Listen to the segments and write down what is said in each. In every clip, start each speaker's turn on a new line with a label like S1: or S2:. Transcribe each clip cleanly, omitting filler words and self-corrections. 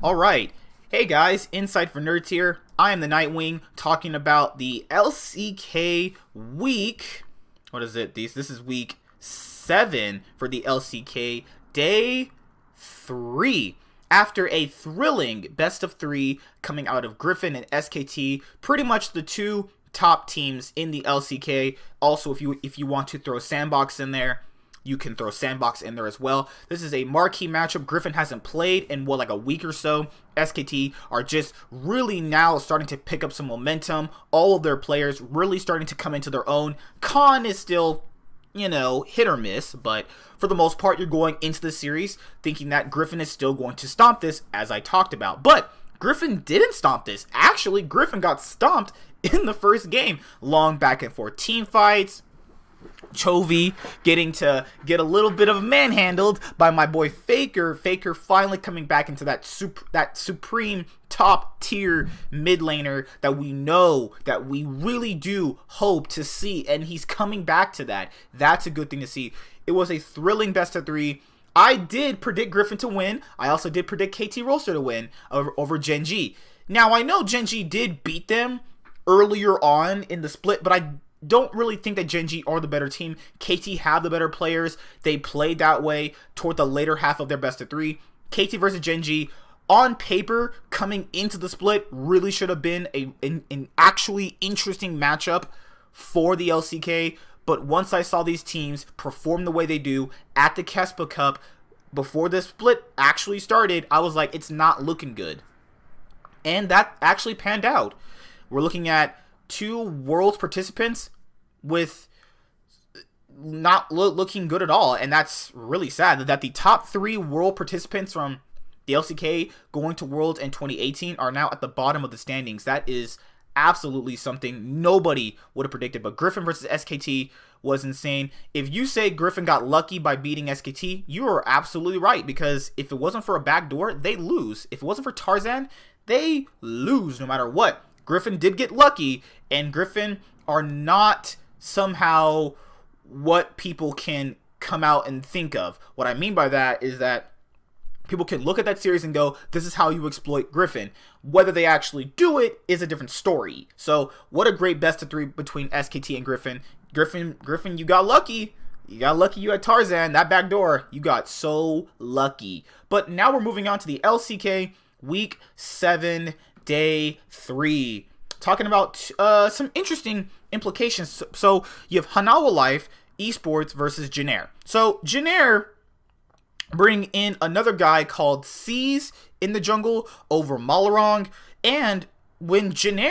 S1: Alright, hey guys, Insight for Nerds here. I am the Nightwing talking about the LCK week. What is it? This is week 7 for the LCK, day 3. After a thrilling best of 3 coming out of Griffin and SKT, pretty much the two top teams in the LCK. Also, if you want to throw Sandbox in there, you can throw Sandbox in there as well. This is a marquee matchup. Griffin hasn't played in, like a week or so. SKT are just really now starting to pick up some momentum. All of their players really starting to come into their own. Khan is still, hit or miss, but for the most part, you're going into the series thinking that Griffin is still going to stomp this, as I talked about. But Griffin didn't stomp this. Actually, Griffin got stomped in the first game. Long back and forth team fights. Chovy getting to get a little bit of manhandled by my boy Faker. Faker finally coming back into that supreme top tier mid laner that we know, that we really do hope to see, and he's coming back to that. That's a good thing to see. It was a thrilling best of 3. I did predict Griffin to win. I also did predict KT Rolster to win over Gen G. Now I know Gen G did beat them earlier on in the split, but I don't really think that Gen G are the better team. KT have the better players. They played that way toward the later half of their best of 3. KT versus Gen G, on paper, coming into the split, really should have been an actually interesting matchup for the LCK. But once I saw these teams perform the way they do at the Kespa Cup before the split actually started, I was like, it's not looking good. And that actually panned out. We're looking at 2 Worlds participants with not looking good at all, and that's really sad that the top 3 World participants from the LCK going to Worlds in 2018 are now at the bottom of the standings. That is absolutely something nobody would have predicted. But Griffin versus SKT was insane. If you say Griffin got lucky by beating SKT, you are absolutely right, because if it wasn't for a backdoor, they lose. If it wasn't for Tarzan, they lose no matter what. Griffin did get lucky, and Griffin are not somehow what people can come out and think of. What I mean by that is that people can look at that series and go, this is how you exploit Griffin. Whether they actually do it is a different story. So what a great best of 3 between SKT and Griffin. Griffin, you got lucky. You got lucky you had Tarzan. That back door, you got so lucky. But now we're moving on to the LCK week 7, day 3. Talking about some interesting implications. So you have Hanawa Life Esports versus Jin. So Jin bring in another guy called C's in the jungle over Malarong. And when Jin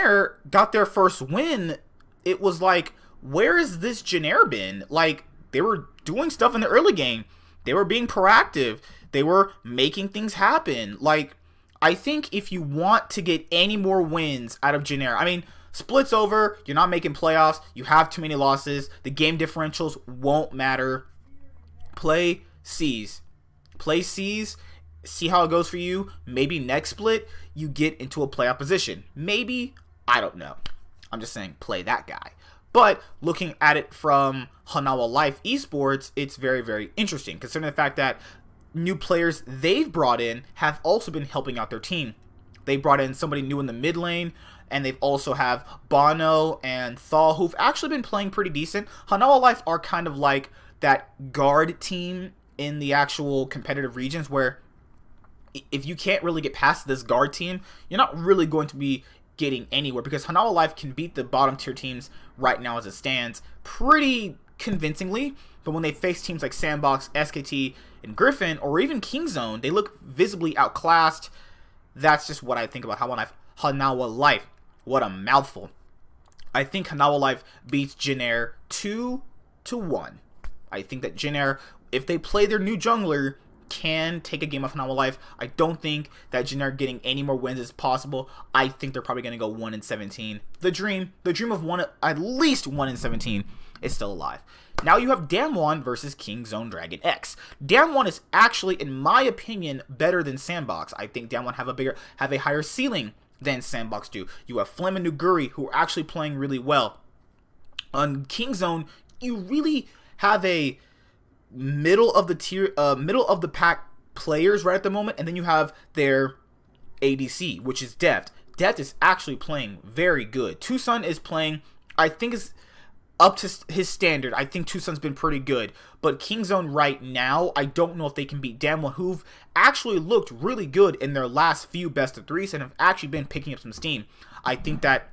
S1: got their first win, it was like, where has this Jin been? Like, they were doing stuff in the early game. They were being proactive. They were making things happen. Like, I think if you want to get any more wins out of Jin, I mean, split's over. You're not making playoffs. You have too many losses. The game differentials won't matter. Play C's. Play C's. See how it goes for you. Maybe next split, you get into a playoff position. Maybe. I don't know. I'm just saying play that guy. But looking at it from Hanawa Life Esports, it's very, very interesting, considering the fact that new players they've brought in have also been helping out their team. They brought in somebody new in the mid lane, and they've also have Bono and Thaw, who've actually been playing pretty decent. Hanawa Life are kind of like that guard team in the actual competitive regions, where if you can't really get past this guard team, you're not really going to be getting anywhere, because Hanawa Life can beat the bottom tier teams right now as it stands pretty convincingly. But when they face teams like Sandbox, SKT, and Griffin, or even Kingzone, they look visibly outclassed. That's just what I think about Hanawa Life. What a mouthful. I think Hanawa Life beats Jin 2-1. I think that Jin, if they play their new jungler, can take a game off Hanawa Life. I don't think that Jin getting any more wins is possible. I think they're probably going to go 1-17. The dream of at least 1-17 is still alive. Now you have Damwon versus Kingzone Dragon X. Damwon is actually, in my opinion, better than Sandbox. I think Damwon have a higher ceiling than Sandbox do. You have Flem and Nuguri, who are actually playing really well. On Kingzone, you really have a middle of the pack players right at the moment, and then you have their ADC, which is Deft. Deft is actually playing very good. Tucson is playing, I think, is up to his standard. I think Tucson's been pretty good. But Kingzone right now, I don't know if they can beat Damwon, who've actually looked really good in their last few best of threes and have actually been picking up some steam. I think that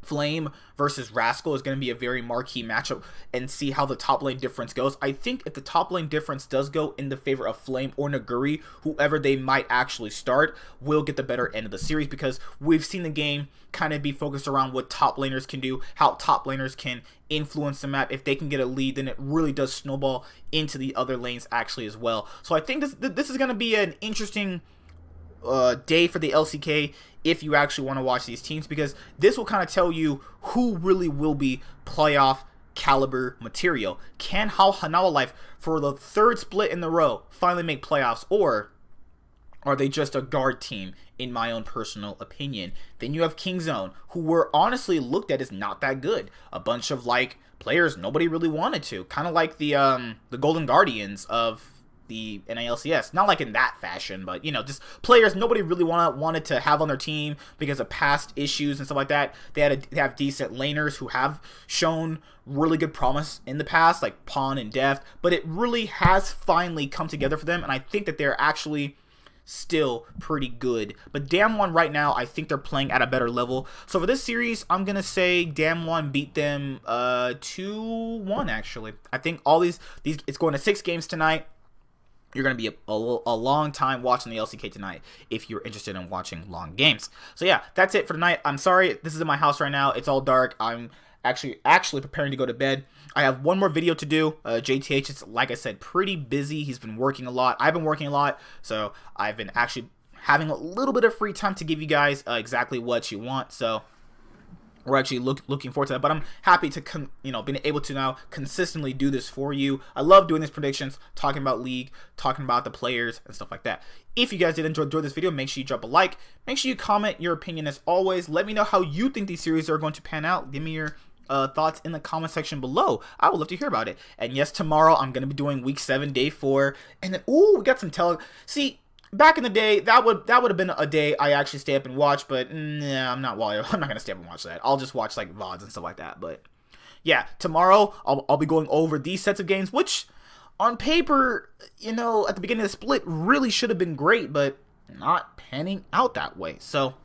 S1: Flame versus Rascal is going to be a very marquee matchup, and see how the top lane difference goes. I think if the top lane difference does go in the favor of Flame or Naguri, whoever they might actually start will get the better end of the series, because we've seen the game kind of be focused around what top laners can do, how top laners can influence the map. If they can get a lead, then it really does snowball into the other lanes actually as well. So I think this is going to be an interesting day for the LCK if you actually want to watch these teams, because this will kind of tell you who really will be playoff caliber material. Can Hanawa Life, for the third split in the row, finally make playoffs, or are they just a guard team, in my own personal opinion? Then you have Kingzone, who were honestly looked at as not that good. A bunch of like players nobody really wanted to, kind of like the Golden Guardians of the NALCS. Not like in that fashion, but, you know, just players nobody really wanted to have on their team because of past issues and stuff like that. They have decent laners who have shown really good promise in the past, like Pawn and Deft, but it really has finally come together for them, and I think that they're actually still pretty good. But Damwon right now, I think they're playing at a better level. So for this series, I'm gonna say Damwon beat them 2-1 actually. I think all these it's going to 6 games tonight. You're going to be a long time watching the LCK tonight if you're interested in watching long games. So yeah, that's it for tonight. I'm sorry, this is in my house right now. It's all dark. I'm actually preparing to go to bed. I have one more video to do. JTH is, like I said, pretty busy. He's been working a lot. I've been working a lot. So I've been actually having a little bit of free time to give you guys exactly what you want. So we're actually looking forward to that, but I'm happy to being able to now consistently do this for you. I love doing these predictions, talking about League, talking about the players and stuff like that. If you guys did enjoy this video, make sure you drop a like. Make sure you comment your opinion as always. Let me know how you think these series are going to pan out. Give me your thoughts in the comment section below. I would love to hear about it. And yes, tomorrow I'm going to be doing week 7, day 4, and then we got some See, back in the day, that would have been a day I actually stay up and watch, but nah, I'm not gonna stay up and watch that. I'll just watch like VODs and stuff like that. But yeah, tomorrow I'll be going over these sets of games, which on paper, at the beginning of the split really should have been great, but not panning out that way. So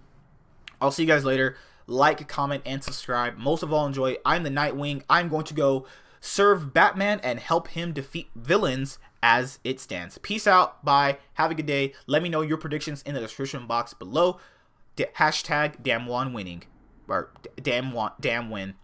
S1: I'll see you guys later. Like, comment, and subscribe. Most of all, enjoy. I'm the Nightwing. I'm going to go serve Batman and help him defeat villains as it stands. Peace out. Bye. Have a good day. Let me know your predictions in the description box below. Hashtag Damwon winning. Or Damwin.